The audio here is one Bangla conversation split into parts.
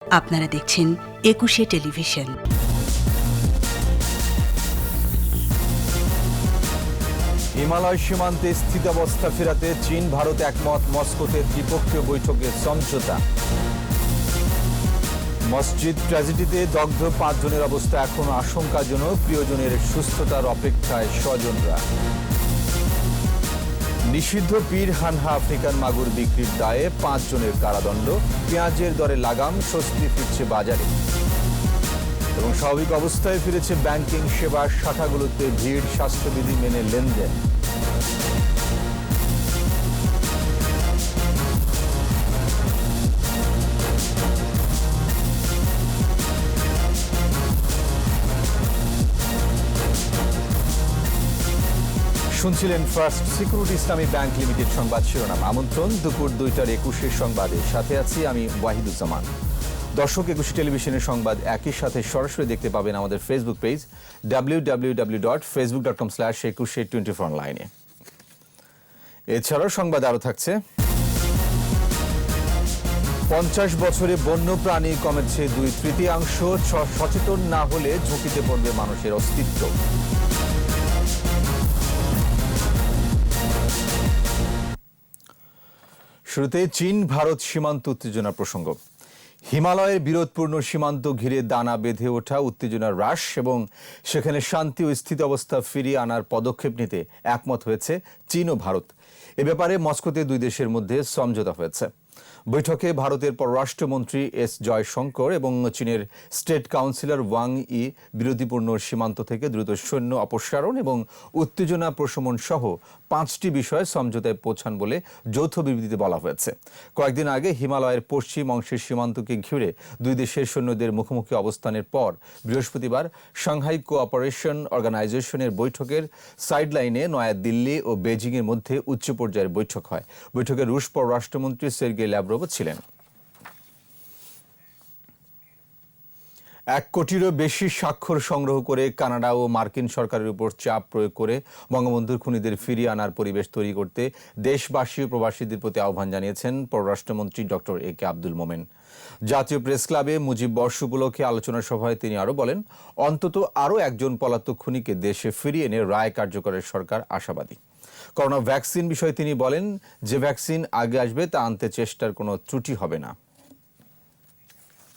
আপনারা দেখছেন একুশে টেলিভিশন। হিমালয় সীমান্তে স্থিতাবস্থা ফেরাতে চীন ভারত একমত, মস্কোতে দ্বিপক্ষীয় বৈঠকে সমঝোতা। মসজিদ ট্র্যাজেডিতে দগ্ধ 5 জনের অবস্থা এখনো আশঙ্কাজনক, প্রিয়জনের সুস্থতার অপেক্ষায় স্বজনরা। নিষিদ্ধ পীর হানহা আফ্রিকান মাগুর বিক্রির দায়ে 5 জনের কারাদণ্ড, পেঁয়াজের দরে লাগাম, স্বস্তি ফিরছে বাজারে। এবং স্বাভাবিক অবস্থায় ফিরেছে ব্যাংকিং সেবা, শাখাগুলোতে ভিড়, স্বাস্থ্যবিধি মেনে লেনদেন। শুনছিলেন ফার্স্ট সিকিউরিটি ইসলামী ব্যাংক লিমিটেড সংবাদ শিরোনাম। আমন্ত্রণ দুপুর 2টার 21 সংবাদে, সাথে আছি আমি ওয়াহিদুজ্জামান। দর্শক, একুশে টেলিভিশনের সংবাদ একই সাথে সরাসরি দেখতে পাবেন আমাদের ফেসবুক পেজ www.facebook.com/2124 অনলাইনে। এছাড়াও সংবাদ আরও থাকছে। 50 বছরে বন্য প্রাণী কমেছে 2/3, সচেতন না হলে ঝুঁকিতে পড়বে মানুষের অস্তিত্ব। শুরুতে চীন ভারত সীমান্ত উত্তেজনা প্রসঙ্গ। হিমালয়ের বিরোধপূর্ণ সীমান্ত ঘিরে দানা বেঁধে ওঠা উত্তেজনার হ্রাস এবং সেখানে শান্তি ও স্থিতাবস্থা ফিরিয়ে আনার পদক্ষেপ নিতে একমত হয়েছে চীন ও ভারত। এ ব্যাপারে মস্কোতে দুই দেশের মধ্যে সমঝোতা হয়েছে। বৈঠকে ভারতের পররাষ্ট্রমন্ত্রী এস জয়শঙ্কর এবং চীনের স্টেট কাউন্সিলর ওয়াং ই বিরোধীপূর্ণ সীমান্ত থেকে দ্রুত সৈন্য অপসারণ এবং উত্তেজনা প্রশমন সহ 5টি বিষয়ে সমঝোতায় পৌঁছান বলে যৌথ বিবৃতিতে বলা হয়েছে। কয়েকদিন আগে হিমালয়ের পশ্চিম অংশের সীমান্তকে ঘিরে দুই দেশের সৈন্যদের মুখোমুখি অবস্থানের পর বৃহস্পতিবার সাংহাই কোঅপারেশন অর্গানাইজেশনের বৈঠকের সাইডলাইনে নয়াদিল্লি ও বেজিংয়ের মধ্যে উচ্চ পর্যায়ের বৈঠক হয়। বৈঠকে রুশ পররাষ্ট্রমন্ত্রী সের্গেই ল্যাভরভ ছিলেন। 1 কোটিরও বেশি স্বাক্ষর সংগ্রহ করে কানাডা ও মার্কিন সরকারের উপর চাপ প্রয়োগ করে বঙ্গবন্ধুর খুনিদের ফিরিয়ে আনার পরিবেশ তৈরি করতে দেশবাসী ও প্রবাসীদের প্রতি আহ্বান জানিয়েছেন পররাষ্ট্রমন্ত্রী ডক্টর এ.কে আব্দুল মোমেন। জাতীয় প্রেস ক্লাবে মুজিব বর্ষ উপলক্ষে আলোচনা সভায় তিনি আরও বলেন, অন্তত আরও একজন পলাতক খুনিকে দেশে ফিরিয়ে এনে রায় কার্যকরের সরকার আশাবাদী। করোনা ভ্যাকসিন বিষয়ে তিনি বলেন, যে ভ্যাকসিন আগে আসবে তা আনতে চেষ্টার কোনো ত্রুটি হবে না।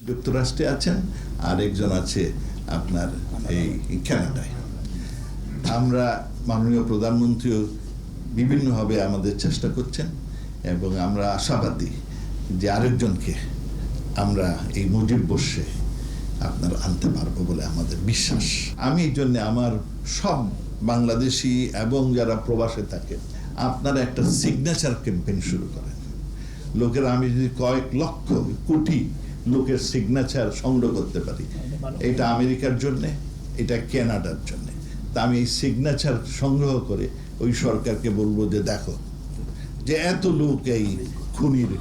যুক্তরাষ্ট্রে আছেন, আরেকজন আছে আপনার এই কানাডায়। আমরা মাননীয় প্রধানমন্ত্রীও বিভিন্নভাবে আমাদের চেষ্টা করছেন এবং আমরা আশাবাদী যে আরেকজনকে আমরা এই মুজিব বর্ষে আপনার আনতে পারবো বলে আমাদের বিশ্বাস। আমি এই জন্য আমার সব বাংলাদেশি এবং যারা প্রবাসে থাকে, আপনারা একটা সিগনেচার ক্যাম্পেইন শুরু করেন। লোকেরা, আমি যদি কয়েক লক্ষ কোটি লোকের সিগনেচার সংগ্রহ করতে পারি, এটা আমেরিকার জন্য, এটা কানাডার জন্য, তা আমি এই সিগনেচার সংগ্রহ করে ওই সরকারকে বলবো যে দেখো, যে এত লোক এই খুনির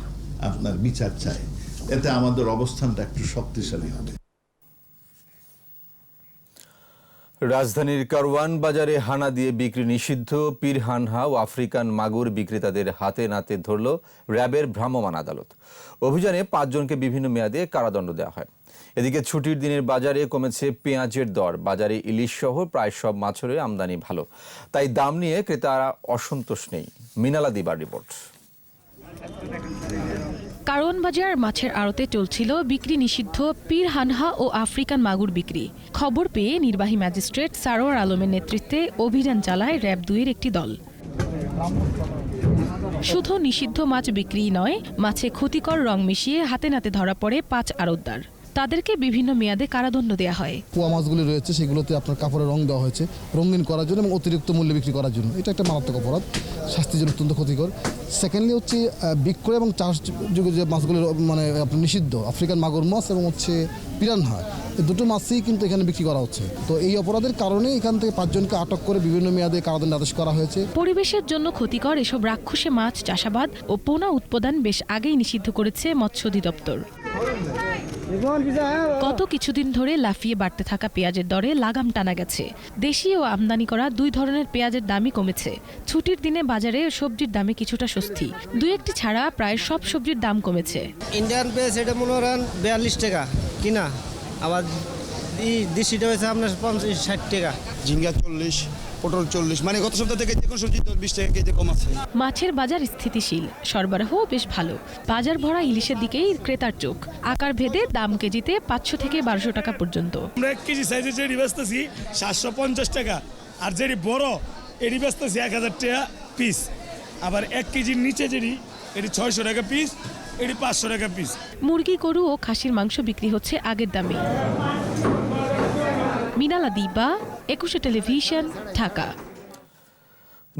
আপনার বিচার চায়, এতে আমাদের অবস্থানটা একটু শক্তিশালী হবে। রাজধানীর কারওয়ান বাজারে হানা দিয়ে বিক্রি নিষিদ্ধ পীর হানহা ও আফ্রিকান মাগুর বিক্রেতাদের হাতে নাতে ধরল র্যাবের ভ্রাম্যমাণ আদালত। অভিযানে 5 জনকে বিভিন্ন মেয়াদে কারাদণ্ড দেওয়া হয়। এদিকে ছুটির দিনের বাজারে কমেছে পেঁয়াজের দর। বাজারে ইলিশ সহ প্রায় সব মাছের আমদানি ভালো, তাই দাম নিয়ে ক্রেতারা অসন্তোষ নেই। মিনালা দিবার রিপোর্ট। কারওয়ান বাজার মাছের আড়তে চলছিল বিক্রি নিষিদ্ধ পীর হানহা ও আফ্রিকান মাগুর বিক্রি। খবর পেয়ে নির্বাহী ম্যাজিস্ট্রেট সারোয়ার আলমের নেতৃত্বে অভিযান চালায় র্যাব 2-এর একটি দল। শুধু নিষিদ্ধ মাছ বিক্রি নয়, মাছে ক্ষতিকর রং মিশিয়ে হাতে নাতে ধরা পড়ে 5 আড়তদার। তাদেরকে বিভিন্ন মেয়াদে কারাদণ্ড দেওয়া হয়। পোয়া মাছগুলি রয়েছে, সেগুলোতে আপনার কাপড়ে রং দেওয়া হয়েছে রঙিন করার জন্য এবং অতিরিক্ত মূল্যে বিক্রি করার জন্য। এটা একটা মারাত্মক অপরাধ, শাস্তির জন্য অত্যন্ত ক্ষতিকর। সেকেন্ডলি হচ্ছে বিক্রয় এবং চাষ যুগে যে মাছগুলি মানে আপনার নিষিদ্ধ আফ্রিকান মাগুর মাছ এবং হচ্ছে পিরানহা, এই দুটো মাছই কিন্তু এখানে বিক্রি করা হচ্ছে। তো এই অপরাধের কারণে এখান থেকে 5 জনকে আটক করে বিভিন্ন মেয়াদে কারাদণ্ড আদেশ করা হয়েছে। পরিবেশের জন্য ক্ষতিকর এসব রাক্ষসে মাছ চাষাবাদ ও পোনা উৎপাদন বেশ আগেই নিষিদ্ধ করেছে মৎস্য অধিদপ্তর। গত কিছুদিন ধরে লাফিয়ে বাড়তে থাকা পেঁয়াজের দরে লাগাম টানা গেছে। দেশি ও আমদানি করা দুই ধরনের পেঁয়াজের দামই কমেছে। ছুটির দিনে বাজারে সবজির দামে কিছুটা স্বস্তি, দুই একটি ছাড়া প্রায় সব সবজির দাম কমেছে। ইন্ডিয়ান পেঁয়াজ এটা মনে করেন 42 টাকা কিনা, আবার দেশিটা হয়েছে আপনার 50-60 টাকা। ঝিঙ্গা 40, পটল 40, মানে গত সপ্তাহ থেকে যে কোনো সবজি 20 টাকা কেজি কম আছে। মাছের বাজার স্থিতিশীল, সরবরাহ বেশ ভালো। বাজার ভরা ইলিশের দিকেই ক্রেতার চোখ। আকার ভেদে দাম কেজিতে 500 থেকে 1200 টাকা পর্যন্ত। আমরা 1 কেজি সাইজে যেটি বেচতেছি 750 টাকা, আর যেটি বড় এটি বেচতেছি 1000 টাকা পিস। আবার 1 কেজির নিচে যেটি এটি 600 টাকা পিস, এটি 500 টাকা পিস। মুরগি, গরু ও খাসির মাংস বিক্রি হচ্ছে আগের দামে। মিনালা দিবা, 21 টেলিভিশন, ঢাকা।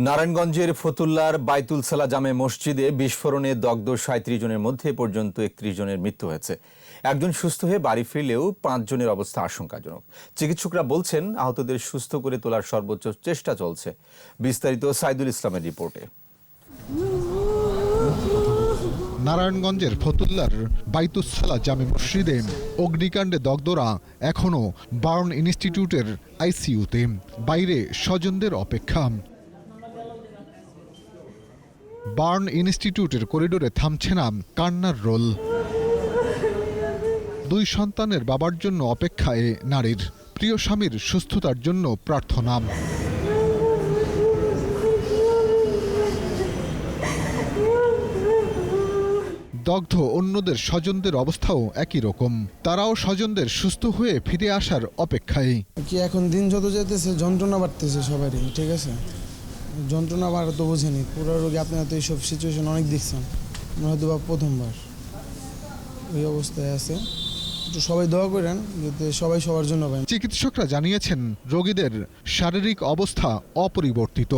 নারায়ণগঞ্জের ফতুল্লার বাইতুল সালা জামে মসজিদে বিস্ফোরণে দগ্ধ 37 জনের মধ্যে পর্যন্ত 31 জনের মৃত্যু হয়েছে। একজন সুস্থ হয়ে বাড়ি ফিরলেও 5 জনের অবস্থা আশঙ্কাজনক। চিকিৎসকরা বলছেন আহতদের সুস্থ করে তোলার সর্বোচ্চ চেষ্টা চলছে। বিস্তারিত সাইদুল ইসলামের রিপোর্টে। নারায়ণগঞ্জের ফতুল্লার বাইতুস সালা জামে মসজিদে অগ্নিকাণ্ডে দগ্ধরা এখনও বার্ন ইনস্টিটিউটের আইসিইউতে, বাইরে স্বজনদের অপেক্ষা। বার্ন ইনস্টিটিউটের করিডোরে থামছে না কান্নার রোল। 2 সন্তানের বাবার জন্য অপেক্ষায় নারীর, প্রিয় স্বামীর সুস্থতার জন্য প্রার্থনা। দগ্ধ অন্যদের স্বজনদের অবস্থাও একই রকম, তারাও স্বজনদের সুস্থ হয়ে ফিরে আসার অপেক্ষায়। কি এখন দিন যত যেতেছে যন্ত্রণা বাড়তেছে সবারই, ঠিক আছে? যন্ত্রণা বাড়া তো বোঝেনি, পুরো রোগী আপনারা তো এইসব সিচুয়েশন অনেক দেখছেন, আমরা হয়তো বা প্রথমবার ওই অবস্থায় আছে। একটু সবাই দোয়া করেন যাতে সবাই সবার জন্য পায়। চিকিৎসকরা জানিয়েছেন রোগীদের শারীরিক অবস্থা অপরিবর্তিত,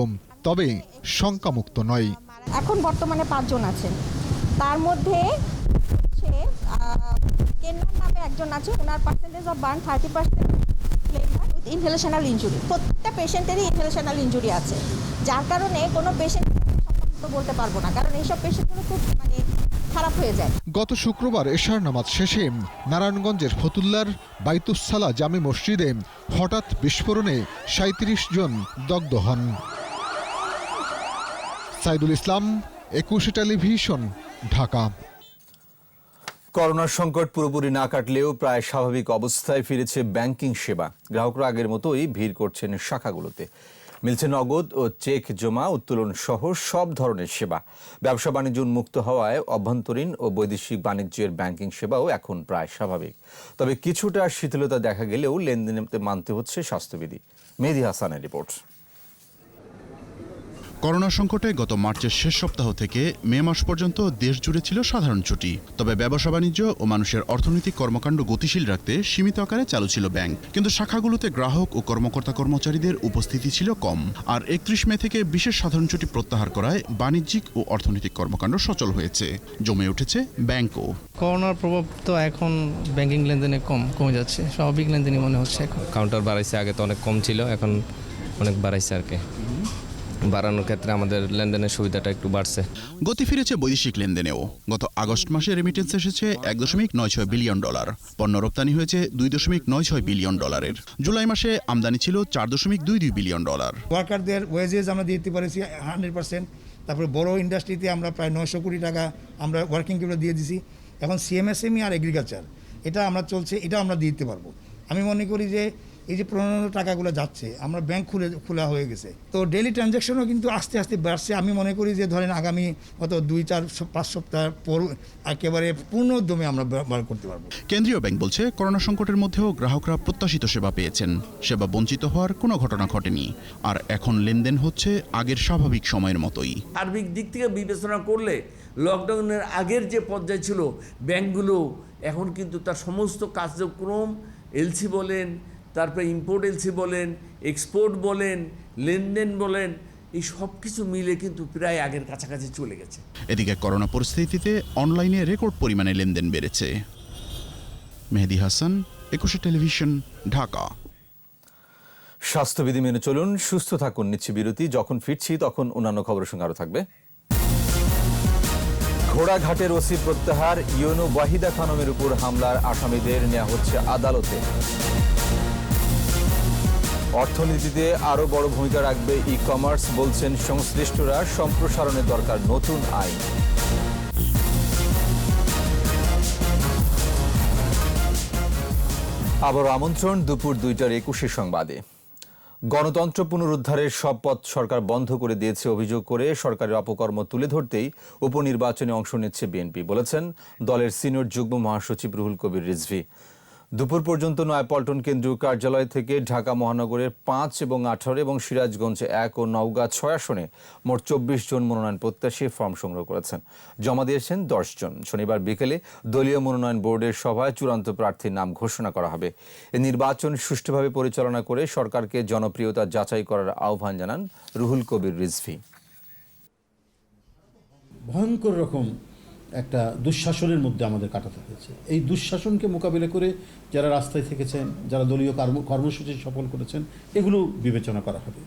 তবে শঙ্কামুক্ত নয়। এখন বর্তমানে 5 জন আছেন, তার মধ্যে কেন্নার নামে একজন আছে, ওনার percentage of burn 30% with inhalational injury. প্রত্যেকটা পেশেন্টেরই ইনহেলেশনাল ইনজুরি আছে, যার কারণে কোনো পেশেন্ট বলতে পারবো না, কারণ এইসব পেশেন্টগুলো খুব খারাপ হয়ে যায়। গত শুক্রবার এশার নামাজ শেষে নারায়ণগঞ্জের ফতুল্লার বাইতুস সালা জামে মসজিদে হঠাৎ বিস্ফোরণে 37 জন দগ্ধ হন। সাইদুল ইসলাম, 21 টেলিভিশন, ঢাকা। করোনার সংকট পুরোপুরি না কাটলেও প্রায় স্বাভাবিক অবস্থায় ফিরেছে ব্যাংকিং সেবা। গ্রাহকরা আগের মতোই ভিড় করছেন শাখাগুলোতে। মিলছে নগদ ও চেক জমা, উত্তোলন সহ সব ধরনের সেবা। ব্যবসা বাণিজ্য উন্মুক্ত হওয়ায় অভ্যন্তরীণ ও বৈদেশিক বাণিজ্যের ব্যাংকিং সেবাও এখন প্রায় স্বাভাবিক। তবে কিছুটা শিথিলতা দেখা গেলেও লেনদেনে মানতে হচ্ছে স্বাস্থ্যবিধি। মেহেদী হাসানের রিপোর্ট। করোনা সংকটে গত মার্চের শেষ সপ্তাহ থেকে মে মাস পর্যন্ত দেশ জুড়ে ছিল সাধারণ ছুটি। তবে ব্যবসা বাণিজ্য ও মানুষের অর্থনৈতিক কর্মকাণ্ড গতিশীল রাখতে সীমিত আকারে চালু ছিল ব্যাংক। কিন্তু শাখাগুলোতে গ্রাহক ও কর্মকর্তা কর্মচারীদের উপস্থিতি ছিল কম। আর 31 মে থেকে বিশেষ সাধারণ ছুটি প্রত্যাহার করায় বাণিজ্যিক ও অর্থনৈতিক কর্মকাণ্ড সচল হয়েছে, জমে উঠেছে ব্যাংকও। করোনার প্রভাব তো এখন ব্যাংকিং লেনদেনে কমে যাচ্ছে, স্বাভাবিক লেনদেনই মনে হচ্ছে এখন। কাউন্টার বাড়াইছে, আগে তো অনেক কম ছিল, এখন অনেক বাড়াইছে আর কি। বাড়ানোর ক্ষেত্রে আমাদের লেনদেনের সুবিধাটা একটু বাড়ছে। গতি ফিরেছে বৈদেশিক লেনদেনেও। গত আগস্ট মাসে রেমিটেন্স এসেছে $1.96 বিলিয়ন, পণ্য রপ্তানি হয়েছে $2.96 বিলিয়ন। জুলাই মাসে আমদানি ছিল $4.22 বিলিয়ন। ওয়ার্কারদের ওয়েজেস আমরা দিতে পারেছি 100%। তারপরে বড় ইন্ডাস্ট্রিতে আমরা প্রায় 900 কোটি টাকা আমরা ওয়ার্কিং ক্যাপিটাল দিয়ে দিছি। এখন সিএমএসএমই আর এগ্রিকালচার এটা আমরা চলছে, এটা আমরা দিতে পারবো। আমি মনে করি যে এই যে প্রণোদনা টাকাগুলো যাচ্ছে, আমরা ব্যাংক খোলা হয়ে গেছে, তো ডেইলি ট্রানজ্যাকশনও কিন্তু আস্তে আস্তে বাড়ছে। আমি মনে করি যে ধরেন আগামী হয়তো 2-4-5 সপ্তাহ পর একেবারে পূর্ণ উদ্যমে আমরা ব্যবহার করতে পারবো। কেন্দ্রীয় ব্যাংক বলছে করোনা সংকটের মধ্যেও গ্রাহকরা প্রত্যাশিত সেবা পেয়েছেন, সেবা বঞ্চিত হওয়ার কোনো ঘটনা ঘটেনি। আর এখন লেনদেন হচ্ছে আগের স্বাভাবিক সময়ের মতোই। সার্বিক দিক থেকে বিবেচনা করলে লকডাউনের আগের যে পর্যায় ছিল, ব্যাংকগুলো এখন কিন্তু তার সমস্ত কার্যক্রম এলসি বলেন, তারপরে ইম্পোর্ট এলসি বলেন, এক্সপোর্ট বলেন, লেনদেন বলেন, এই সব কিছু মিলে কিন্তু প্রায় আগের কাছাকাছি চলে গেছে। এদিকে করোনা পরিস্থিতিতে অনলাইনে রেকর্ড পরিমাণে লেনদেন বেড়েছে। মেহেদী হাসান, 21 টেলিভিশন, ঢাকা। স্বাস্থ্যবিধি মেনে চলুন, সুস্থ থাকুন। নিচ্ছি বিরতি। যখন ফিরছি তখন অন্যান্য খবরের সঙ্গে আরও থাকবে। ঘোড়াঘাটের ওসি প্রত্যাহার, ইউনু ওয়াহিদা খানমের উপর হামলার আসামিদের নেওয়া হচ্ছে আদালতে। অর্থনীতিতে আরো বড় ভূমিকা রাখবে ই কমার্স, বলছেন সংশ্লিষ্টরা। সম্প্রসারণের দরকার নতুন আইন। আবার আমন্ত্রণ দুপুর 2টার 21 সংবাদে। গণতন্ত্র পুনরুদ্ধারের সব পথ সরকার বন্ধ করে দিয়েছে অভিযোগ করে সরকারের অপকর্ম তুলে ধরতেই উপনির্বাচনে অংশ নিচ্ছে বিএনপি, বলেছেন দলের সিনিয়র যুগ্ম মহাসচিব রুহুল কবির রিজভী। দুপুর পর্যন্ত নয়াপল্টন কেন্দ্রীয় কার্যালয় থেকে ঢাকা মহানগরের 5 এবং 18 এবং সিরাজগঞ্জ 1 ও নওগাঁ 6 আসনে মোট 24 জন মনোনয়ন প্রত্যাশী ফর্ম সংগ্রহ করেছেন। জমা দিয়েছেন 10 জন। শনিবার বিকেলে দলীয় মনোনয়ন বোর্ডের সভায় চূড়ান্ত প্রার্থীর নাম ঘোষণা করা হবে। এই নির্বাচন সুষ্ঠুভাবে পরিচালনা করে সরকারকে জনপ্রিয়তা যাচাই করার আহ্বান জানান রুহুল কবির রিজভী। ভয়ঙ্কর রকম একটা দুঃশাসনের মধ্যে আমাদের কাটাতে হয়েছে। এই দুঃশাসনকে মোকাবিলা করে যারা রাস্তায় থেকেছেন, যারা দলীয় কর্মসূচি সফল করেছেন, এগুলো বিবেচনা করা হবে।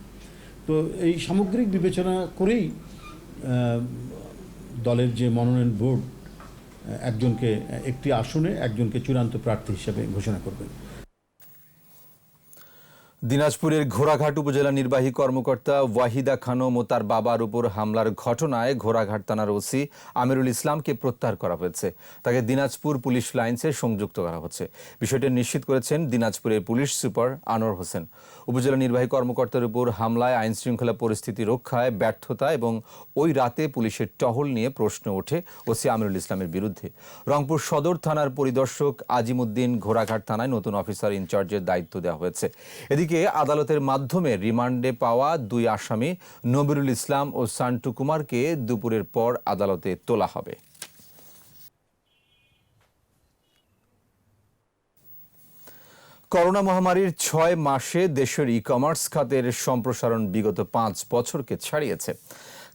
তো এই সামগ্রিক বিবেচনা করেই দলের যে মনোনয়ন বোর্ড একটি আসনে একজনকে চূড়ান্ত প্রার্থী হিসেবে ঘোষণা করবেন। দিনাজপুরের ঘোড়াঘাট উপজেলা নির্বাহী কর্মকর্তা ওয়াহিদা খানম ও তার বাবার উপর হামলার ঘটনায় ঘোড়াঘাট থানার ওসি আমিরুল ইসলামকে প্রত্যাহার করা হয়েছে। তাকে দিনাজপুর পুলিশ লাইন্সে সংযুক্ত করা হচ্ছে। বিষয়টি নিশ্চিত করেছেন দিনাজপুরের পুলিশ সুপার আনোয়ার হোসেন। উপজেলা নির্বাহী কর্মকর্তার উপর হামলায় আইন শৃঙ্খলা পরিস্থিতি রক্ষায় ব্যর্থতা এবং ওই রাতে পুলিশের টহল নিয়ে প্রশ্ন ওঠে ওসি আমিরুল ইসলামের বিরুদ্ধে। রংপুর সদর থানার পরিদর্শক আজিমুদ্দিন ঘোড়াঘাট থানায় নতুন অফিসার ইনচার্জের দায়িত্ব দেওয়া হয়েছে। এদিকে আদালতের মাধ্যমে রিমান্ডে পাওয়া 2 আসামি নবিরুল ইসলাম ও সান্টু কুমারকে দুপুরের পর আদালতে তোলা হবে। করোনা মহামারীর 6 মাসে দেশের ই কমার্স খাতের সম্প্রসারণ বিগত 5 বছরকে ছাড়িয়েছে।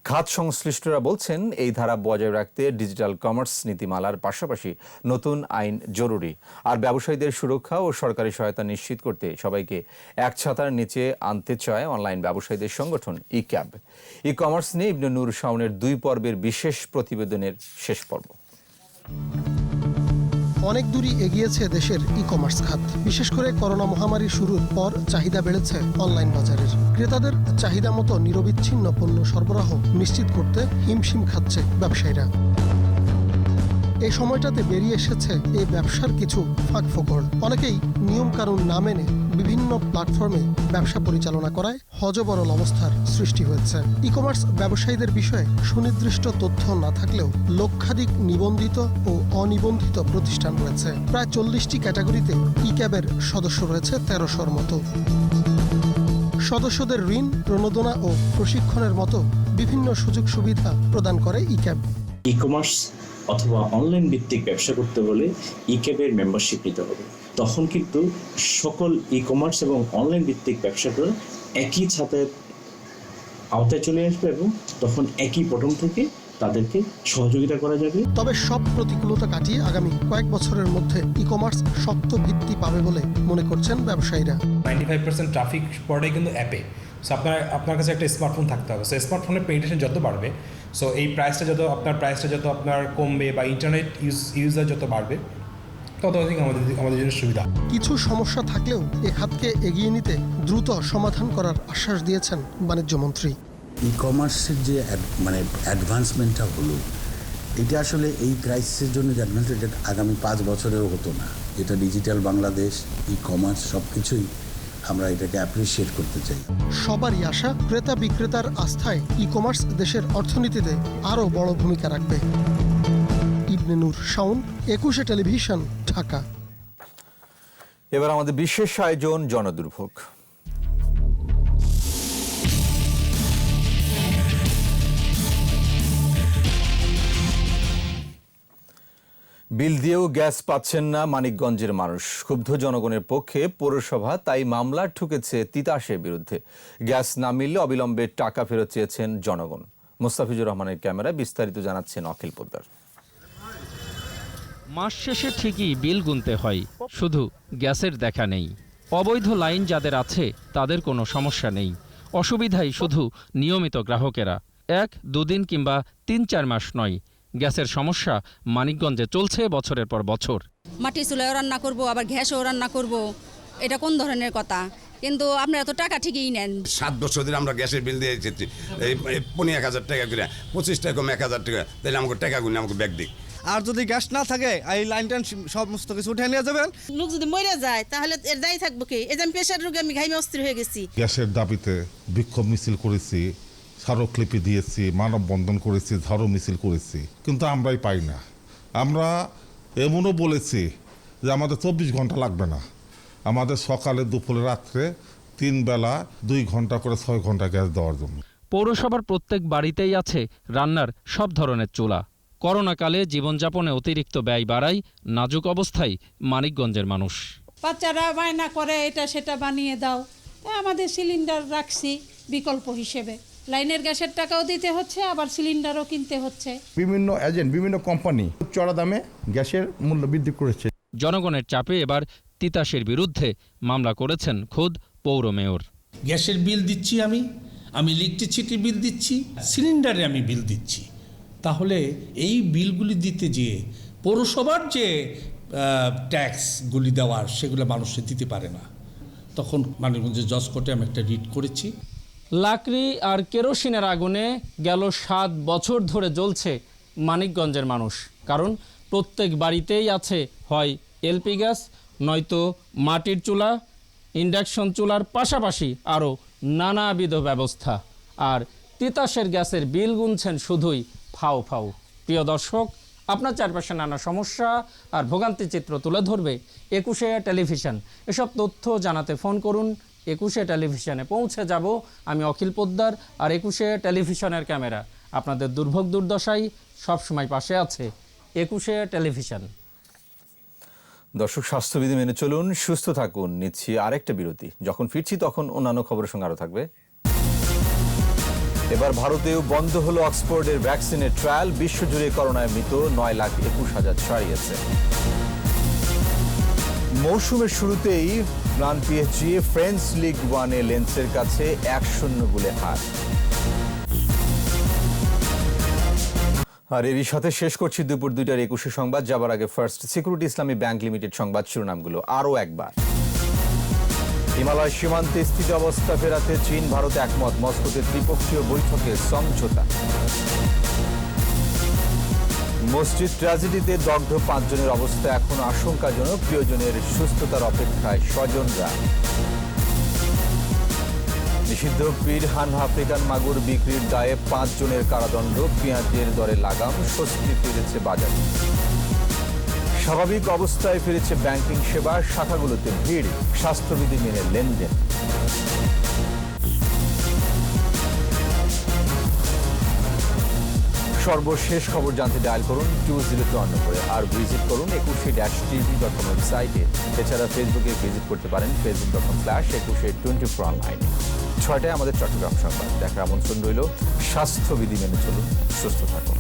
খাত সংশ্লিষ্টরা বলছেন এই ধারা বজায় রাখতে ডিজিটাল কমার্স নীতিমালার পাশাপাশি নতুন আইন জরুরি। আর ব্যবসায়ীদের সুরক্ষা ও সরকারি সহায়তা নিশ্চিত করতে সবাইকে এক ছাতার নিচে আনতে চায় অনলাইন ব্যবসায়ীদের সংগঠন ই ক্যাব। ই কমার্স নিয়ে ইবনে নূর শাওনের 2 পর্বের বিশেষ প্রতিবেদনের শেষ পর্ব। অনেক দূরই এগিয়েছে দেশের ই কমার্স খাত। বিশেষ করে করোনা মহামারী শুরুর পর চাহিদা বেড়েছে অনলাইন বাজারের। ক্রেতাদের চাহিদা মতো নিরবিচ্ছিন্ন পণ্য সরবরাহ নিশ্চিত করতে হিমশিম খাচ্ছে ব্যবসায়ীরা। এই সময়টাতে বেরিয়ে এসেছে এই ব্যবসার কিছু ফাঁকফোকর। অনেকেই নিয়মকানুন না মেনে বিভিন্ন প্ল্যাটফর্মে ব্যবসা পরিচালনা করায় হযবরল অবস্থার সৃষ্টি হয়েছে। ই কমার্স ব্যবসায়ীদের বিষয়ে সুনির্দিষ্ট তথ্য না থাকলেও লক্ষাধিক নিবন্ধিত ও অনিবন্ধিত প্রতিষ্ঠান রয়েছে। প্রায় 40টি ক্যাটাগরিতে ই ক্যাবের সদস্য রয়েছে 1300-র মতো। সদস্যদের ঋণ, প্রণোদনা ও প্রশিক্ষণের মতো বিভিন্ন সুযোগ সুবিধা প্রদান করে ই ক্যাব। ই কমার্স অথবা অনলাইন ভিত্তিক ব্যবসা করতে হলে ই ক্যাবের মেম্বারশিপ নিতে হবে। তখন কিন্তু সকল ই কমার্স এবং অনলাইন ভিত্তিক ব্যবসাগুলো একই ছাতের আওতায় চলে আসবে এবং তখন একই বটম থেকে তাদেরকে সহযোগিতা করা যাবে। তবে সব প্রতিকূলতা কাটিয়ে আগামী কয়েক বছরের মধ্যে ই কমার্স শক্ত ভিত্তি পাবে বলে মনে করছেন ব্যবসায়ীরা। 95% ট্রাফিক পড়ে কিন্তু অ্যাপে। সো আপনার কাছে একটা স্মার্টফোন থাকতে হবে। সো স্মার্টফোনের পেনিট্রেশন যত বাড়বে, সো এই প্রাইসটা যত আপনার কমবে বা ইন্টারনেট ইউজার যত বাড়বে, তত অধিক আমাদের জন্য সুবিধা। কিছু সমস্যা থাকলেও এ খাতকে এগিয়ে নিতে দ্রুত সমাধান করার আশ্বাস দিয়েছেন বাণিজ্য মন্ত্রী। ই কমার্সের যে অ্যাডভান্সমেন্টটা হলো, এটা আসলে এই ক্রাইসিসের জন্য যে অ্যাডভান্সমেন্ট, এটা আগামী 5 বছরেও হতো না। এটা ডিজিটাল বাংলাদেশ, ই কমার্স সবকিছুই আমরা এটাকে অ্যাপ্রিসিয়েট করতে চাই। সবারই আশা ক্রেতা বিক্রেতার আস্থায় ই কমার্স দেশের অর্থনীতিতে আরও বড় ভূমিকা রাখবে। ইবনে নূর শাওন, 21 টেলিভিশন, ঢাকা। এবার আমাদের বিশেষ আয়োজন জনদুর্ভোগ। বিল দিয়েও গ্যাস পাচ্ছেন না মানিকগঞ্জের মানুষ। ক্ষুব্ধ জনগণের পক্ষে পৌরসভা তাই মামলা ঠুকেছে তিতাসের বিরুদ্ধে। গ্যাস না মিললে অবিলম্বে টাকা ফেরত চেয়েছেন জনগণ। মোস্তাফিজুর রহমানের ক্যামেরায় বিস্তারিত জানাচ্ছেন অখিল পোদ্দার। মাস শেষে ঠিকই বিল গুনতে হয়, শুধু গ্যাসের দেখা নেই। অবৈধ লাইন যাদের আছে তাদের কোনো সমস্যা নেই, অসুবিধাই শুধু নিয়মিত গ্রাহকেরা। 1-2 দিন কিংবা 3-4 মাস নয়, গ্যাসের সমস্যা মানিকগঞ্জে চলছে বছরের পর বছর। মাটি চুলায়ও রান্না করব, আবার গ্যাসও রান্না করব, এটা কোন ধরনের কথা? কিন্তু আপনারা তো টাকা ঠিকই নেন। 7 বছর ধরে আমরা গ্যাসের বিল দিয়ে এসেছি, এই 15,000 টাকা করে, 25 টাকা কম 1,000 টাকা, তাহলে আমাকে টাকা গুনে আমাকে ব্যাগ দিক। আর যদি গ্যাস না থাকে এই লাইন টাইন সমস্ত কিছু উঠে নিয়ে যাবেন। লোক যদি মরে যায় তাহলে এর দায়ী থাকবো কি? এই যে আমি প্রেশার রোগে আমি ঘাইমে অস্থির হয়ে গেছি। গ্যাসের দাবিতে বিক্ষোভ মিছিল করেছি, স্মারকলিপি দিয়েছি, মানববন্ধন করেছি, ঝাড়ু মিছিল করেছি, কিন্তু আমরাই পাই না। আমরা এমনও বলেছি যে আমাদের 24 ঘন্টা লাগবে না, আমাদের সকালে, দুপুরে, রাত্রে 3 বেলা 2 ঘন্টা করে 6 ঘন্টা গ্যাস দেওয়ার জন্য। পৌরসভার প্রত্যেক বাড়িতেই আছে রান্নার সব ধরনের চুলা। করোনাকালে জীবনযাপনে অতিরিক্ত ব্যয় বাড়ায় নাজুক অবস্থায় মানিকগঞ্জের মানুষ। বাচ্চারা বায়না করে এটা সেটা বানিয়ে দাও, তাই আমাদের সিলিন্ডার রাখছি বিকল্প হিসেবে। লাইনের গ্যাসের টাকাও দিতে হচ্ছে, আবার সিলিন্ডারও কিনতে হচ্ছে। বিভিন্ন এজেন্ট, বিভিন্ন কোম্পানি চড়া দামে গ্যাসের মূল্য বৃদ্ধি করেছে। জনগণের চাপে এবার তিতাসের বিরুদ্ধে মামলা করেছেন খোদ পৌর মেয়র। গ্যাসের বিল দিচ্ছি, আমি ইলেকট্রিসিটি বিল দিচ্ছি, সিলিন্ডারে আমি বিল দিচ্ছি, তাহলে এই বিলগুলি দিতে যেয়ে পৌরসভার যে ট্যাক্সগুলি দেওয়ার সেগুলো মানুষে দিতে পারে না। তখন মানিকগঞ্জের জজ কোর্টে আমি একটা রিট করেছি। লাকড়ি আর কেরোসিনের আগুনে গেল 7 বছর ধরে জ্বলছে মানিকগঞ্জের মানুষ। কারণ প্রত্যেক বাড়িতেই আছে হয় এলপি গ্যাস, নয়তো মাটির চুলা, ইন্ডাকশন চুলার পাশাপাশি আরও নানাবিধ ব্যবস্থা। আর তিতাসের গ্যাসের বিল গুনছেন শুধুই ফাও ফাও। প্রিয় দর্শক, আপনার চারপাশে নানা সমস্যা আর ভোগান্তি চিত্র তুলে ধরবে 21শে টেলিভিশন। এসব তথ্য জানাতে ফোন করুন। 21শে টেলিভিশনে পৌঁছে যাব আমি অখিল পোদ্দার আর 21শে টেলিভিশনের ক্যামেরা। আপনাদের দুর্ভোগ দুর্দশায় সবসময় পাশে আছে 21শে টেলিভিশন। দর্শক, স্বাস্থ্যবিধি মেনে চলুন, সুস্থ থাকুন। নিচ্ছি আরেকটা বিরতি। যখন ফিরছি তখন অন্যান্য খবরের সঙ্গে আরও থাকবে। এবার ভারতেও বন্ধ হলো অক্সফোর্ডের ভ্যাকসিনের ট্রায়াল। বিশ্বজুড়ে করোনায় মৃত 9,21,000 ছাড়িয়েছে। মৌসুমের শুরুতেই প্লান পিএসজি ফ্রেঞ্চ লিগ 1-এ লেন্সের কাছে 1-0 গোলে হার। আর এরই সাথে শেষ করছি দুপুর 2টার 21শে সংবাদ। যাবার আগে ফার্স্ট সিকিউরিটি ইসলামী ব্যাংক লিমিটেড সংবাদ শিরোনামগুলো আরও একবার। হিমালয় সীমান্তে স্থিতি অবস্থা ফেরাতে চীন ভারত একমত। মস্কোতে ত্রিপক্ষীয় বৈঠকে সমঝোতা। মসজিদ ট্র্যাজেডিতে দগ্ধ 5 জনের অবস্থা এখনো আশঙ্কাজনক। প্রিয়জনের সুস্থতার অপেক্ষায় স্বজনরা। নিষিদ্ধ পিরহান আফ্রিকান মাগুর বিক্রির দায়ে 5 জনের কারাদণ্ড। পেঁয়াজের দরে লাগাম। স্বস্তি ফিরেছে বাজারে। স্বাভাবিক অবস্থায় ফিরেছে ব্যাংকিং সেবা। শাখাগুলোতে ভিড়। স্বাস্থ্যবিধি মেনে লেনদেন। সর্বশেষ খবর জানতে ডায়াল করুন 2024 করে আর ভিজিট করুন 21-tv.com ওয়েবসাইটে। এছাড়া ফেসবুকে ভিজিট করতে পারেন facebook.com/2124 অনলাইন। 6টায় আমাদের চট্টগ্রাম সংবাদ দেখার আমন্ত্রণ রইল। স্বাস্থ্যবিধি মেনে চলুন, সুস্থ থাকুন।